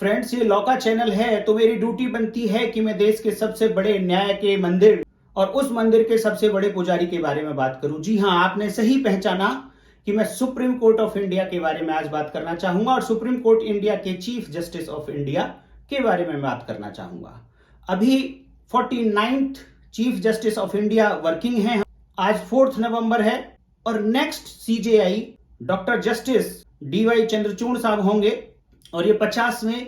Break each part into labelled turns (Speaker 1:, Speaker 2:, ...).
Speaker 1: Friends, ये law का channel है तो मेरी ड्यूटी बनती है कि मैं देश के सबसे बड़े न्याय के मंदिर और उस मंदिर के सबसे बड़े पुजारी के बारे में बात करूं। जी हां, आपने सही पहचाना कि मैं सुप्रीम कोर्ट ऑफ इंडिया के बारे में आज बात करना चाहूंगा और सुप्रीम कोर्ट इंडिया के चीफ जस्टिस ऑफ इंडिया के बारे में बात करना चाहूंगा। अभी 49th chief justice of India working है। आज 4 नवंबर है और next CJI doctor justice DY Chandrachud साहब होंगे और ये 50वें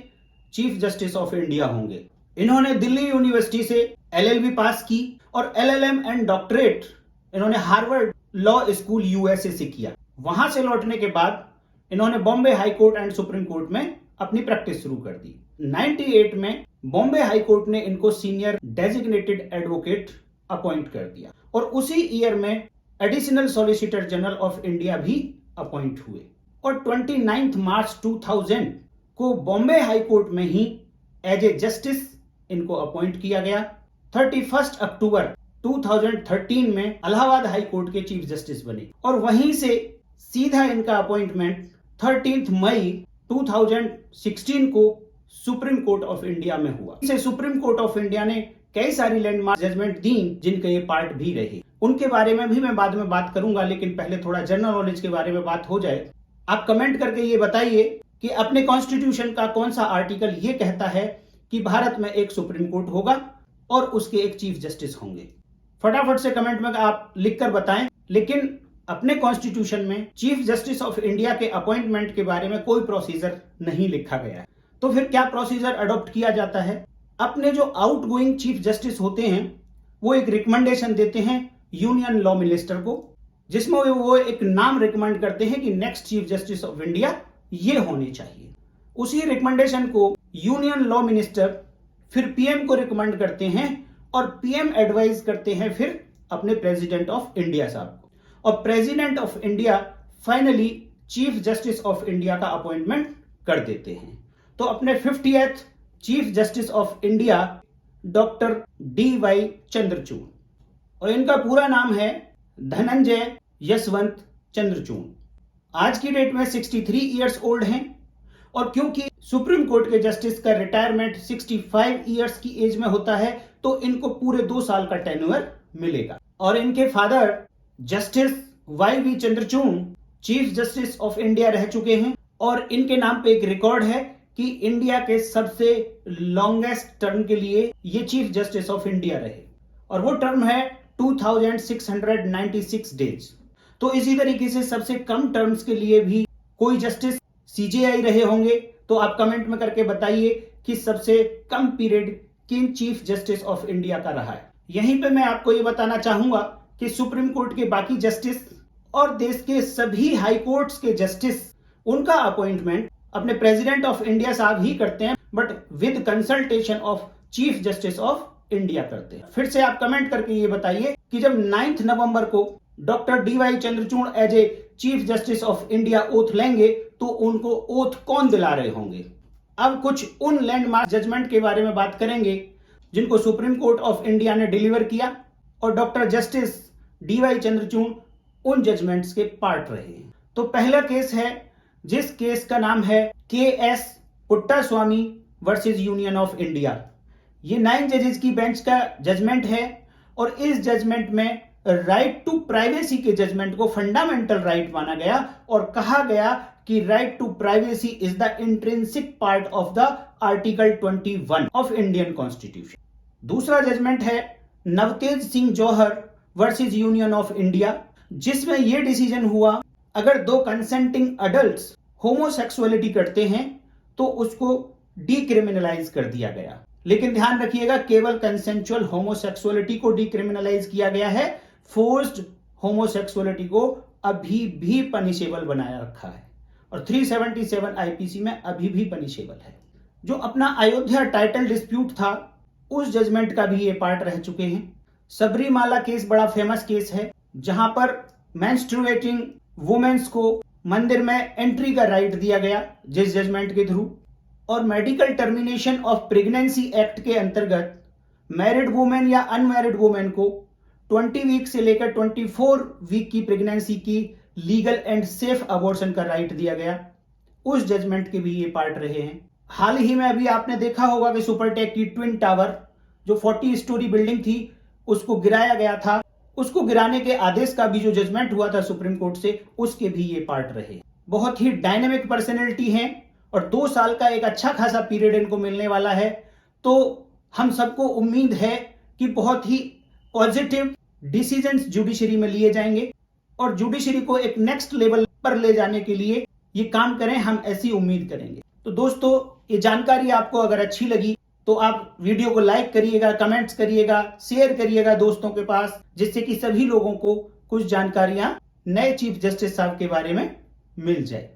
Speaker 1: चीफ जस्टिस ऑफ इंडिया होंगे। इन्होंने दिल्ली यूनिवर्सिटी से एलएलबी पास की और एलएलएम एंड डॉक्टरेट इन्होंने हार्वर्ड लॉ स्कूल यूएसए से किया। वहां से लौटने के बाद इन्होंने Bombay high court and supreme court में अपनी प्रैक्टिस शुरू कर दी। 98 में बॉम्बे हाई कोर्ट ने इनको सीनियर डेजिग्नेटेड एडवोकेट अपॉइंट कर दिया और उसी ईयर में additional solicitor general of India भी अपॉइंट हुए और 29 मार्च 2000 को बॉम्बे हाई कोर्ट में ही एज ए जस्टिस इनको अपॉइंट किया गया। 31 अक्टूबर 2013 में इलाहाबाद हाई कोर्ट के चीफ जस्टिस बने और वहीं से सीधा इनका अपॉइंटमेंट 13 मई 2016 को सुप्रीम कोर्ट ऑफ इंडिया में हुआ। इसे सुप्रीम कोर्ट ऑफ इंडिया ने कई सारी लैंडमार्क जजमेंट दी जिनके ये पार्ट भी रहे। उनके बारे में भी मैं बाद में बात करूंगा, लेकिन पहले थोड़ा जनरल नॉलेज के बारे में बात हो जाए। आप कमेंट करके ये बताइए कि अपने कॉन्स्टिट्यूशन का कौन सा आर्टिकल ये कहता है कि भारत में एक सुप्रीम कोर्ट होगा और उसके एक चीफ जस्टिस होंगे। फटाफट से कमेंट में आप लिखकर बताएं। लेकिन अपने कॉन्स्टिट्यूशन में चीफ जस्टिस ऑफ इंडिया के अपॉइंटमेंट के बारे में कोई प्रोसीजर नहीं लिखा गया है। तो फिर क्या प्रोसीजर अडॉप्ट किया जाता है? अपने जो आउटगोइंग चीफ जस्टिस होते हैं वो एक रिकमेंडेशन देते हैं यूनियन लॉ मिनिस्टर को, जिसमें वो एक नाम रिकमेंड करते हैं कि next chief justice of India ये होनी चाहिए। उसी रिकमेंडेशन को यूनियन लॉ मिनिस्टर फिर पीएम को रिकमेंड करते हैं और पीएम एडवाइज करते हैं फिर अपने प्रेसिडेंट ऑफ इंडिया साहब को और president of India finally chief justice of India का अपॉइंटमेंट कर देते हैं। तो अपने 50th chief justice of India doctor DY Chandrachud और इनका पूरा नाम है धनंजय यशवंत चंद्रचूड़। आज की डेट में 63 इयर्स ओल्ड हैं और क्योंकि सुप्रीम कोर्ट के जस्टिस का रिटायरमेंट 65 इयर्स की एज में होता है तो इनको पूरे 2 साल का टेन्योर मिलेगा। और इनके father justice Y V Chandrachud chief justice of India रह चुके हैं और इनके नाम पे एक रिकॉर्ड है कि इंडिया के सबसे लॉन्गेस्ट टर्म के लिए ये चीफ जस्टिस ऑफ इंडिया रहे और वो टर्म है 2696 डेज। तो इसी तरीके से सबसे कम टर्म्स के लिए भी कोई जस्टिस सीजेआई रहे होंगे। तो आप कमेंट में करके बताइए कि सबसे कम पीरियड किन चीफ जस्टिस ऑफ इंडिया का रहा है। यहीं पे मैं आपको ये बताना चाहूंगा कि सुप्रीम कोर्ट के बाकी जस्टिस और देश के सभी हाई कोर्ट्स के जस्टिस उनका अपॉइंटमेंट अपने प्रेसिडेंट ऑफ इंडिया साहब ही करते हैं, but with consultation of chief justice of India करते हैं। फिर से आप कमेंट करके ये बताइए कि जब 9 नवंबर को doctor DY Chandrachud as a chief justice of India oath लेंगे तो उनको ओथ कौन दिला रहे होंगे। अब कुछ उन लैंडमार्क जजमेंट के बारे में बात करेंगे जिनको सुप्रीम कोर्ट ऑफ इंडिया ने डिलीवर किया और डॉक्टर जस्टिस डीवाई चंद्रचूड़ उन जजमेंट्स के पार्ट रहे हैं। तो पहला केस है जिस केस का नाम है KS Puttaswamy versus union of India. ये 9 जजेस की बेंच का जजमेंट है और इस जजमेंट में राइट टू प्राइवेसी के जजमेंट को फंडामेंटल राइट माना गया और कहा गया कि right to privacy is the intrinsic part of the article 21 of Indian constitution. दूसरा जजमेंट है Navtej Singh Johar versus union of India, जिसमें यह डिसीजन हुआ अगर 2 कंसेंटिंग अडल्ट्स होमोसेक्सुअलिटी करते हैं तो उसको डीक्रिमिनलाइज कर दिया गया। लेकिन ध्यान रखिएगा, केवल कंसेंचुअल होमोसेक्सुअलिटी को डीक्रिमिनलाइज किया गया है, फोर्स्ड होमोसेक्सुअलिटी को अभी भी पनिशेबल बनाया रखा है और 377 आईपीसी में अभी भी पनिशेबल है। जो अपना अयोध्या टाइटल डिस्प्यूट था उस जजमेंट का भी ये पार्ट रह चुके हैं। सबरीमाला केस बड़ा फेमस केस है जहां पर मेंस्ट्रुएटिंग वुमेन्स को मंदिर में एंट्री का राइट दिया गया जिस जजमेंट के थ्रू, और medical termination of pregnancy act के अंतर्गत मैरिड वुमेन या अनमैरिड वुमेन को 20 वीक से लेकर 24 वीक की प्रेगनेंसी की लीगल एंड सेफ अबॉर्शन का राइट दिया गया। उस जजमेंट के भी ये पार्ट रहे हैं। हाल ही में अभी आपने देखा होगा कि सुपरटेक की ट्विन टावर जो 40 स्टोरी बिल्डिंग थी उसको गिराया गया था। उसको गिराने के आदेश का भी जो जजमेंट हुआ था सुप्रीम कोर्ट से, उसके भी ये पार्ट रहे। बहुत ही डायनेमिक पर्सनैलिटी हैं और 2 साल का एक अच्छा खासा पीरियड इनको मिलने वाला है। तो हम सबको उम्मीद है कि बहुत ही पॉजिटिव डिसीजंस जुडिशरी में लिए जाएंगे और जुडिशरी को एक नेक्स्ट लेवल पर ले जाने के लिए ये काम करें, हम ऐसी उम्मीद करेंगे। तो दोस्तों, ये जानकारी आपको अगर अच्छी लगी तो आप वीडियो को लाइक करिएगा, कमेंट्स करिएगा, शेयर करिएगा दोस्तों के पास, जिससे कि सभी लोगों को कुछ जानकारियां नए चीफ जस्टिस साहब के बारे में मिल जाए।